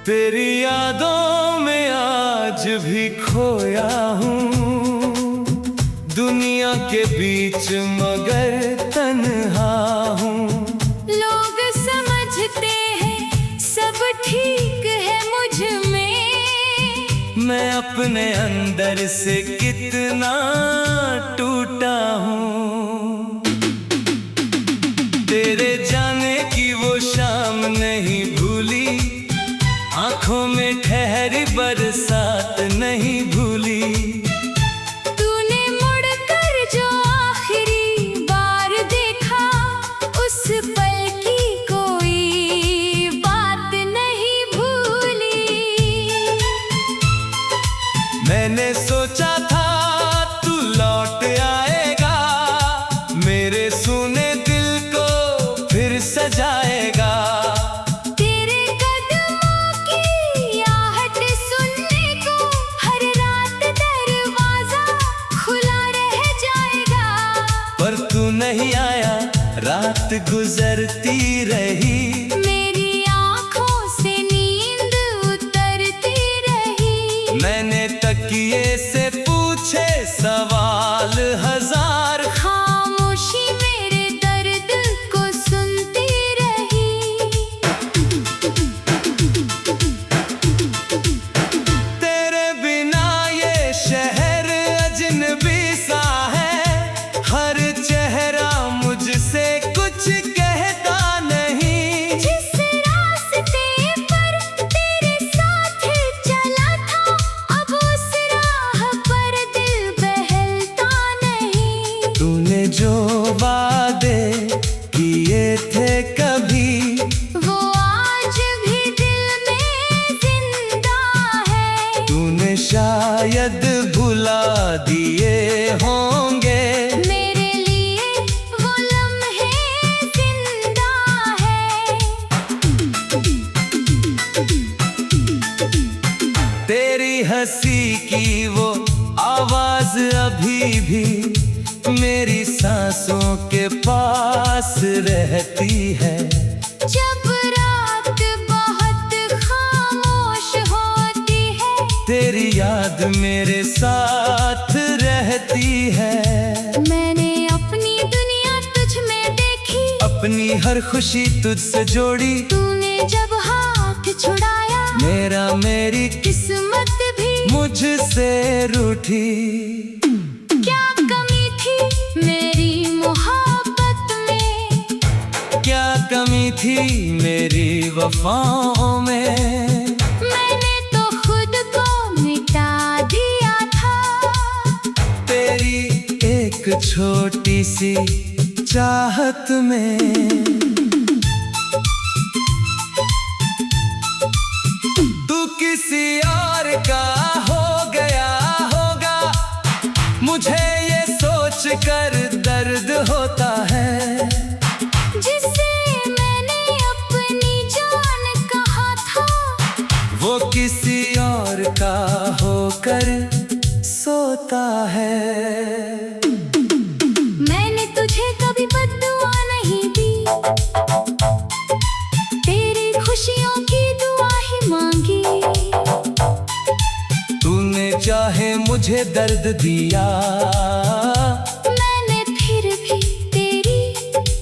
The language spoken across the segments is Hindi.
तेरी यादों में आज भी खोया हूँ, दुनिया के बीच मगर तन्हा हूँ। लोग समझते हैं सब ठीक है मुझ में, मैं अपने अंदर से कितना टूटा हूँ। तेरे जाने की वो शाम नहीं भूली, आंखों में ठहरी बरसात नहीं भूली। तूने मुड़कर जो आखिरी बार देखा, उस पल की कोई बात नहीं भूली। मैंने सोचा था तू लौट आएगा, मेरे सुने दिल को फिर सजाएगा। पर तू नहीं आया, रात गुजरती रही, मेरी आँखों से नींद उतरती रही। मैंने तकिए से पूछे सवाल हजार, खामोशी मेरे दर्द को सुनती रही। तेरे बिना ये शहर अजनबी सा है, हर चेहरा मुझसे कुछ कहता नहीं। जिस रास्ते पर तेरे साथ चला था, अब उस राह पर दिल बहलता नहीं। तूने जो वादे किए थे कभी, वो आज भी दिल में जिंदा है। तूने शायद भुला दिए होंगे, मेरे लिए वो लम्हे जिंदा है। तेरी हंसी की वो आवाज अभी भी मेरी सांसों के पास रहती है। जब रात बहुत खामोश होती है, तेरी याद मेरे साथ रहती है। मैंने अपनी दुनिया तुझ में देखी, अपनी हर खुशी तुझसे जोड़ी, तूने जब हाथ छुड़ाया, मेरी किस्मत भी मुझसे रूठी। क्या कमी थी मेरी मोहब्बत में, क्या कमी थी मेरी वफाओं में, मैंने तो खुद को मिटा दिया था। तेरी एक छोटी सी चाहत में। तू किसी और का हो गया होगा, मुझे ये सोच कर दर्द होता है। जिसे मैंने अपनी जान कहा था, वो किसी और का होकर सोता है। मैंने तुझे कभी बद्दुआ नहीं दी, तेरी खुशियों की दुआ ही मांगी। तूने चाहे मुझे दर्द दिया, मैंने फिर भी तेरी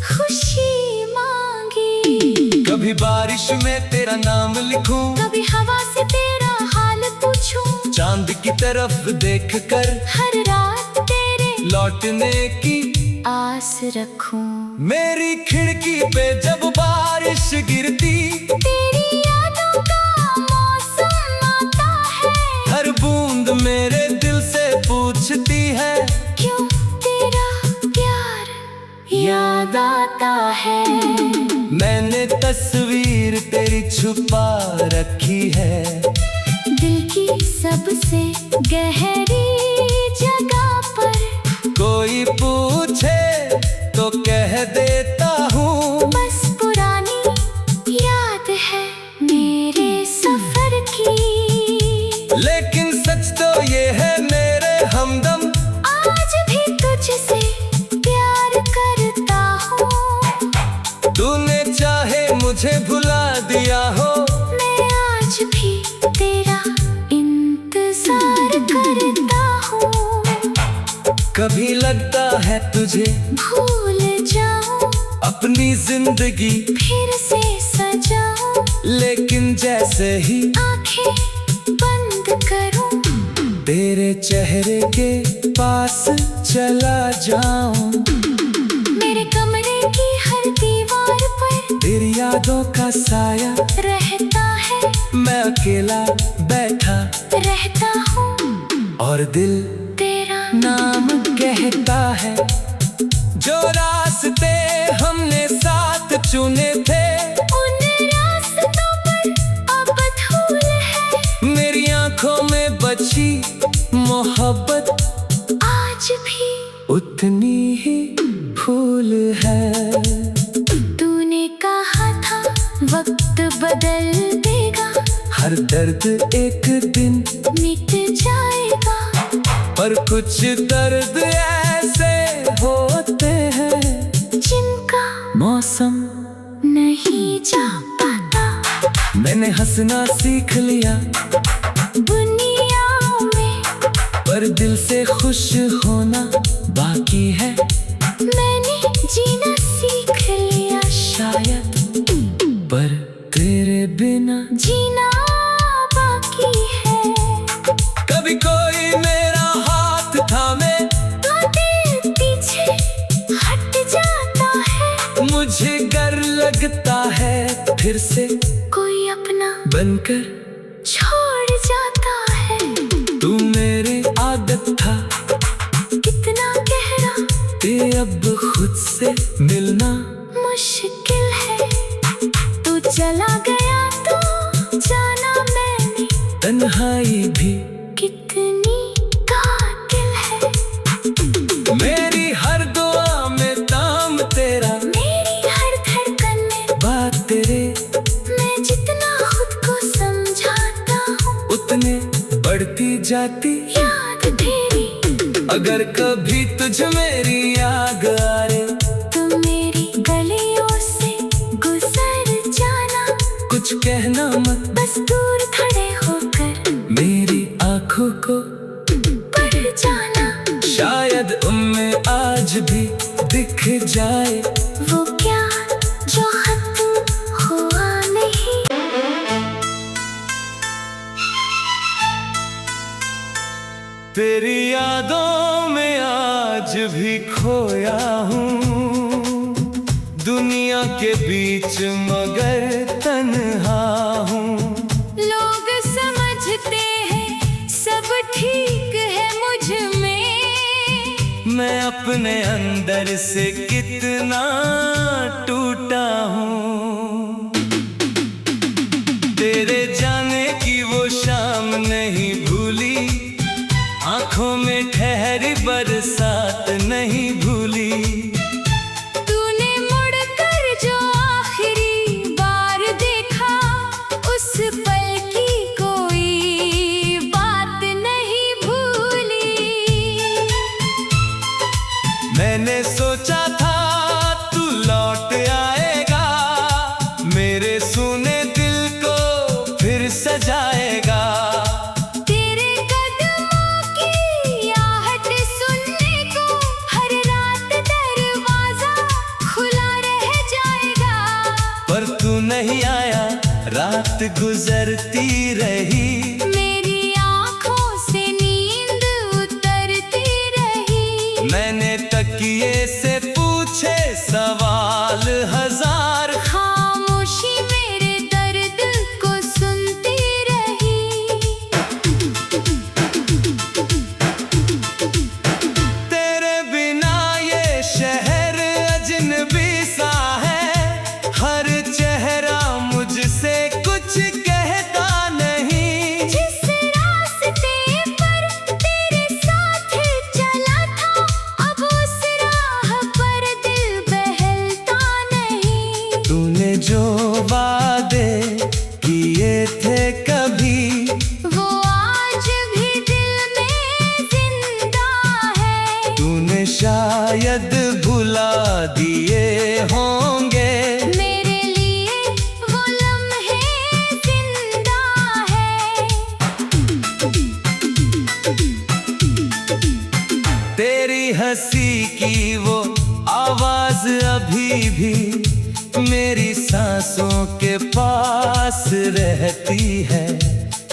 खुशी मांगी। कभी बारिश में तेरा नाम लिखूं, कभी हवा से तेरा हाल पूछूं, चांद की तरफ देखकर हर रात तेरे लौटने की आस रखूं। मेरी खिड़की पे जब बारिश गिरती, तेरी यादों का मौसम आता है, हर बूंद मेरे दिल से पूछती है, क्यों तेरा प्यार याद आता है। मैंने तस्वीर तेरी छुपा रखी है, दिल की सबसे गहरी जगह पर। कोई पूछे तो कह देता हूँ, बस पुरानी याद है मेरे सफर की। लेकिन सच तो ये है मेरे हमदम, आज भी तुझसे प्यार करता हूँ। तूने चाहे मुझे भुला दिया हो, मैं आज कभी लगता है तुझे भूल जाऊं, अपनी जिंदगी फिर से सजाऊं, लेकिन जैसे ही आंखें बंद करूं, तेरे चेहरे के पास चला जाऊं। मेरे कमरे की हर दीवार पर तेरी यादों का साया रहता है, मैं अकेला बैठा रहता हूँ, और दिल तेरा नाम कहता है। जो रास्ते हमने साथ चुने थे, उन रास्तों पर अब धूल है। मेरी आंखों में बची मोहब्बत आज भी उतनी ही फूल है। तूने कहा था वक्त बदल देगा, हर दर्द एक दिन मिट जाएगा, पर कुछ दर्द ऐसे होते हैं जिनका मौसम नहीं जा पाता। मैंने हंसना सीख लिया दुनिया में पर दिल से खुश होना बाकी है। मैंने जीना सीख लिया शायद पर तेरे बिना जीना बाकी है। कभी कोई मेरा हाथ थामे तो दिल पीछे हट जाता है, मुझे डर लगता है फिर से कोई अपना बनकर छोड़ जाता है। तू मेरे आदत था कितना गहरा ते अब खुद से मिलना मुश्किल है। तू चला गया तो जाना मैंने तन्हाई भी कितनी कातिल है। मेरी हर दुआ में दाम तेरा, मेरी हर धड़कन में बात तेरे मैं जितना खुद को समझाता हूँ, उतने बढ़ती जाती याद तेरी। अगर कभी तुझ मेरी याद आए तुम मेरी गलियों से गुजर जाना, कुछ कहना मत, बस दूर खड़े होकर मेरी आंखों को पढ़ जाना। शायद उनमें आज भी दिख जाए वो क्या जो खत्म हुआ नहीं। तेरी यादों में आज भी खोया हूँ, दुनिया के बीच मगर तन्हा हूँ। लोग समझते हैं सब ठीक है मुझ में, मैं अपने अंदर से कितना टूटा हूँ। तेरे जाने की वो शाम नहीं भूली, आंखों में ठहरी बरसात नहीं भूली। तूने मुड़कर जो आखिरी बार देखा, उस पल की कोई बात नहीं भूली। मैंने सोचा था तू लौट आएगा, मेरे सुने दिल को फिर सजाएगा। तेरे कदमों की आहट सुनने को हर रात दरवाजा खुला रह जाएगा। पर तू नहीं आया, रात गुजरती रही, मेरी आँखों से नींद उतरती रही। मैंने तकिए से पूछे सवाल हजार, खामोशी मेरे दर्द को सुनती रही। तेरे बिना ये शहर अजनबी सा है, हर चेहरा मुझसे कुछ कहता नहीं। जिस रास्ते पर तेरे साथ चला था, अब उस राह पर दिल बहलता नहीं। तूने जो वादे किए थे कभी, वो आज भी दिल में जिंदा है। तूने शायद भुला दिए होंगे। मेरे लिए वो लम्हे जिंदा है। तेरी अभी भी मेरी सांसों के पास रहती है।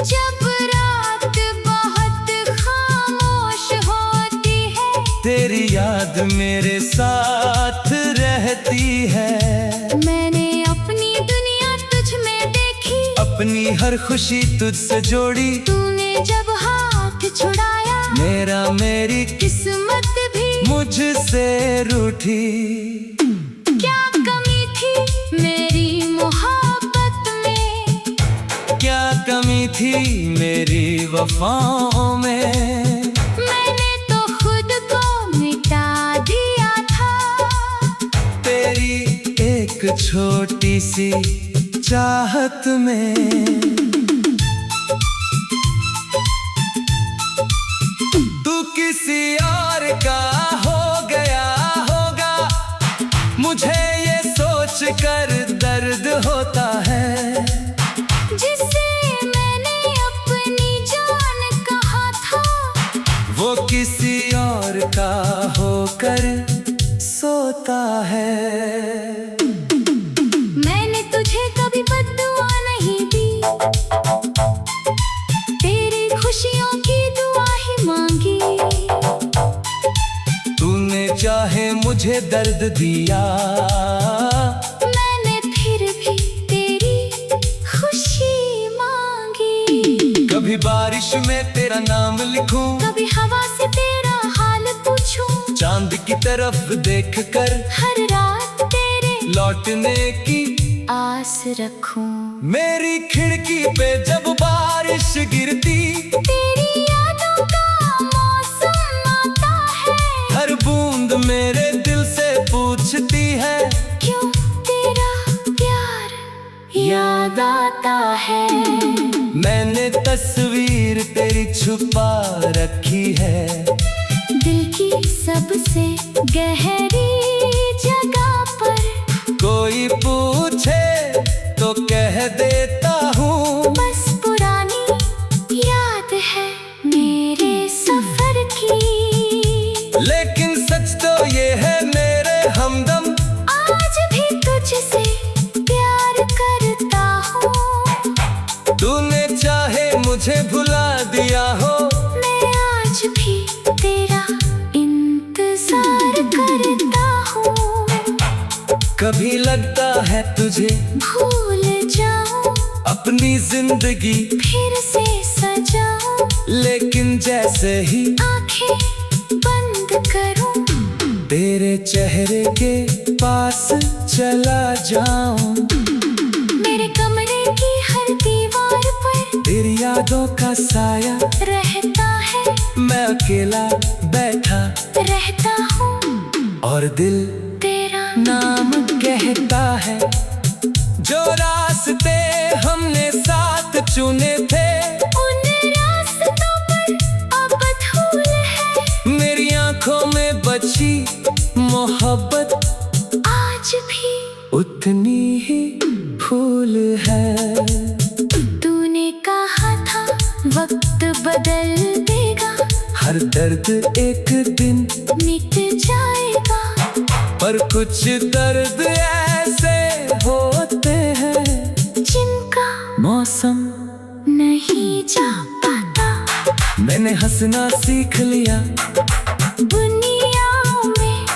जब रात बहुत खामोश होती है, तेरी याद मेरे साथ रहती है। मैंने अपनी दुनिया तुझ में देखी, अपनी हर खुशी तुझसे जोड़ी। तूने जब हाथ छुड़ाया, मेरी किस्मत भी मुझसे रूठी। क्या कमी थी मेरी मोहब्बत में, क्या कमी थी मेरी वफाओं में। मैंने तो खुद को मिटा दिया था, तेरी एक छोटी सी चाहत में। तू किसी और का हो गया होगा, मुझे ये सोच कर दर्द होता है। जिसे मैंने अपनी जान कहा था, वो किसी और का होकर सोता है। मैंने तुझे कभी बद्दुआ नहीं दी, तेरी खुशियों की दुआ ही मांगी। तूने चाहे मुझे दर्द दिया, मैंने फिर भी तेरी खुशी मांगी। कभी बारिश में तेरा नाम लिखूं, कभी हवा से तेरा हाल पूछूं, चांद की तरफ देखकर हर रात तेरे लौटने की आस रखूं। मेरी खिड़की पे जब बारिश गिरती, तेरी यादों का मौसम आता है। हर बूंद मेरे दिल से पूछती है, क्यों तेरा प्यार याद आता है। मैंने तस्वीर तेरी छुपा रखी है। दिल की सबसे गहरी जगह पर, कोई पूछे तो कह देता हूँ, बस पुरानी याद है मेरे सफर की। लेकिन सच तो ये है मेरे हमदम, आज भी तुझसे प्यार करता हूँ। तूने चाहे मुझे भुला दिया हो, मैं आज भी तेरा इंतजार करता हूँ। कभी लगता है तुझे भूल जाऊं, अपनी जिंदगी फिर से सजाऊं, लेकिन जैसे ही आंखें बंद करूं, तेरे चेहरे के पास चला जाऊं। मेरे कमरे की हर दीवार पर तेरी यादों का साया रहता है। मैं अकेला बैठा रहता हूँ, और दिल तेरा नाम कहता है। जो रास्ते हमने साथ चुने थे, उन रास्तों पर अब धूल है। मेरी आंखों में बची मोहब्बत आज भी उतनी ही फूल है। तूने कहा था वक्त बदल देगा, हर दर्द एक दिन मिट जाएगा। पर कुछ दर्द ऐसे होते हैं, जिनका मौसम नहीं जा पाता। मैंने हंसना सीख लिया दुनिया में,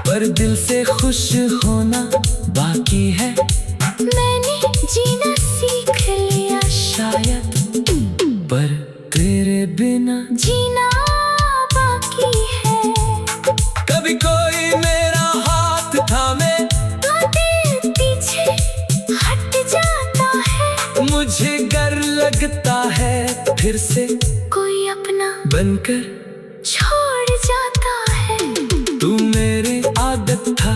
पर दिल से खुश होना बाकी है। मैंने जीना सीख लिया शायद, पर तेरे बिना जीना बाकी है। कभी कोई मेरा हाथ थामे, तो दिल पीछे हट जाता है। मुझे डर लगता है फिर से कोई अपना बनकर छोड़ जाता है। तू मेरी आदत था,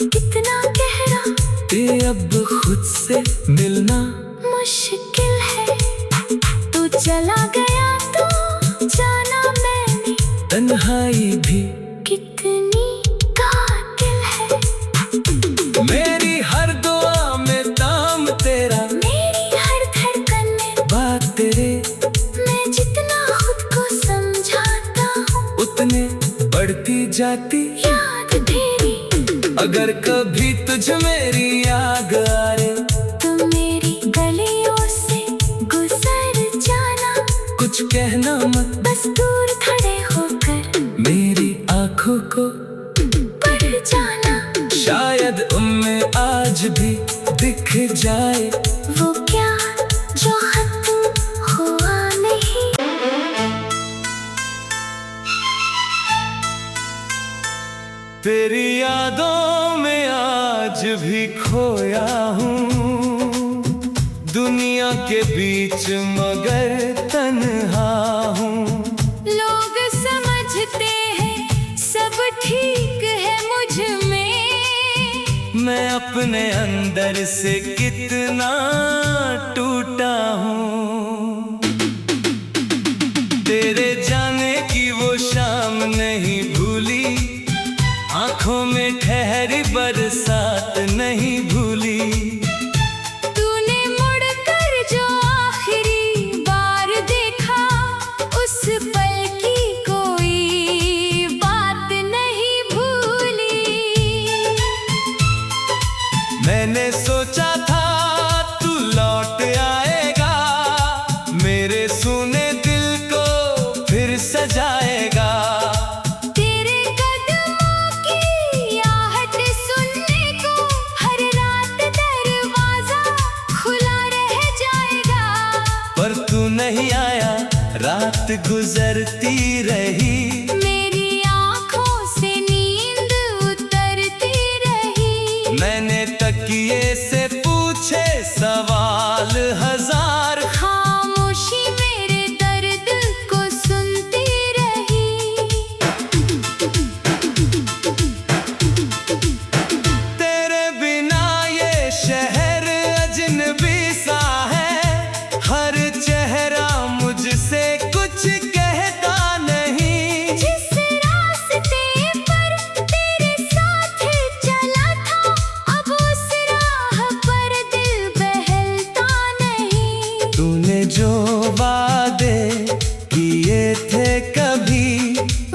कितना गहरा ते अब खुद से मिलना मुश्किल है। तू चला गया तो जाना मैंने, तन्हाई भी कितनी कातिल है। मेरी हर दुआ में दाम तेरा, मेरी हर धड़कन में बात तेरे मैं जितना खुद को समझाता हूँ, उतने बढ़ती जाती। याद तेरी अगर कभी तुझ मेरी याद आए तो मेरी गलियों से गुजर जाना, कुछ कहना मत, बस दूर खड़े होकर मेरी आंखों को पढ़ जाना। शायद उनमें आज भी दिख जाए वो क्या जो खत्म हुआ नहीं। तेरी यादों में आज भी खोया हूँ, दुनिया के बीच मगर तन्हा हूँ। लोग समझते हैं सब ठीक है मुझ में, मैं अपने अंदर से कितना टूटा हूँ। तेरे जाने की वो शाम नहीं भूली, आंखों में ठहरी बरसात नहीं भूली। तूने मुड़कर जो आखिरी बार देखा, उस पल की कोई बात नहीं भूली। मैंने सोचा था तू लौट आएगा, मेरे सुने दिल को फिर सजाएगा। तेरे कदमों की आहट सुनने को हर रात दरवाजा खुला रह जाएगा। पर तू नहीं आया, रात गुजरती रही, मेरी आँखों से नींद उतरती रही। मैंने तकिए से पूछे सवाल हजार, खामोशी मेरे दर्द को सुनती रही। तेरे बिना ये शहर अजनबी सा है, हर चेहरा मुझसे कुछ कहता नहीं। जिस रास्ते पर तेरे साथ चला था, अब उस राह पर दिल बहलता नहीं। तूने जो वादे किए थे कभी,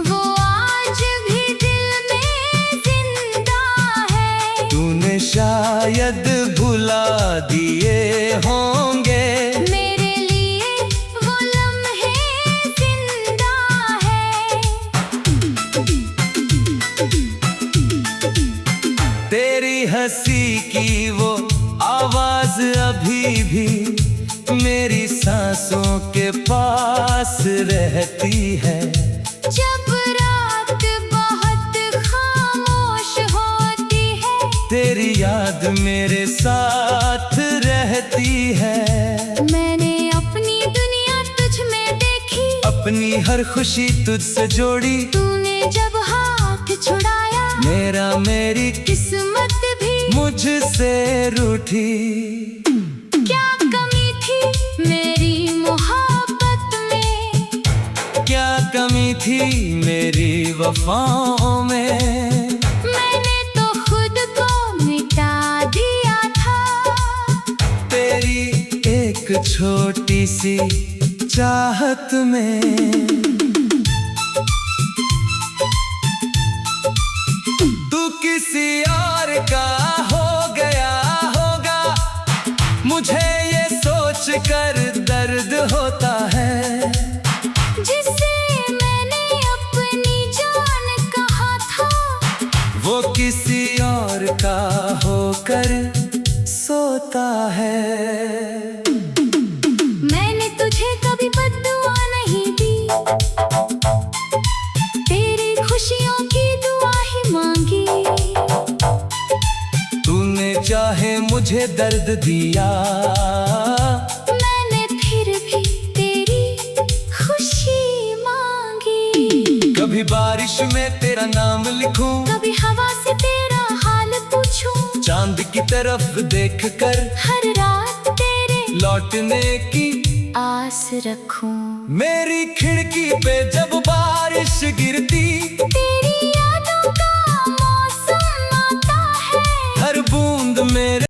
वो आज भी दिल में जिंदा है। तूने शायद भुला दिए होंगे। मेरे लिए वो लम्हे जिंदा है। तेरी हंसी की वो आवाज अभी भी मेरी सांसों के पास रहती है। जब रात बहुत खामोश होती है, तेरी याद मेरे साथ रहती है। मैंने अपनी दुनिया तुझ में देखी, अपनी हर खुशी तुझसे जोड़ी, तूने जब हाथ छुड़ाया, मेरी किस्मत भी मुझसे रूठी। क्या कमी थी मेरी मोहब्बत में, क्या कमी थी मेरी वफाओं में। मैंने तो खुद को मिटा दिया था। तेरी एक छोटी सी चाहत में तू किसी और का हो गया होगा, मुझे ये सोच कर दर्द होता है। जिसे मैंने अपनी जान कहा था, वो किसी और का होकर सोता है। मैंने तुझे कभी बद्दुआ नहीं दी, तेरी खुशियों की दुआ ही मांगी। तूने चाहे मुझे दर्द दिया, मैंने फिर भी तेरी खुशी मांगी। कभी बारिश में तेरा नाम लिखूं, कभी हवा से तेरा हाल पूछूं, चांद की तरफ देखकर हर रात तेरे लौटने की आस रखूं। मेरी खिड़की पे जब बारिश गिरती, तेरी यादों का मौसम आता है, हर बूंद मेरे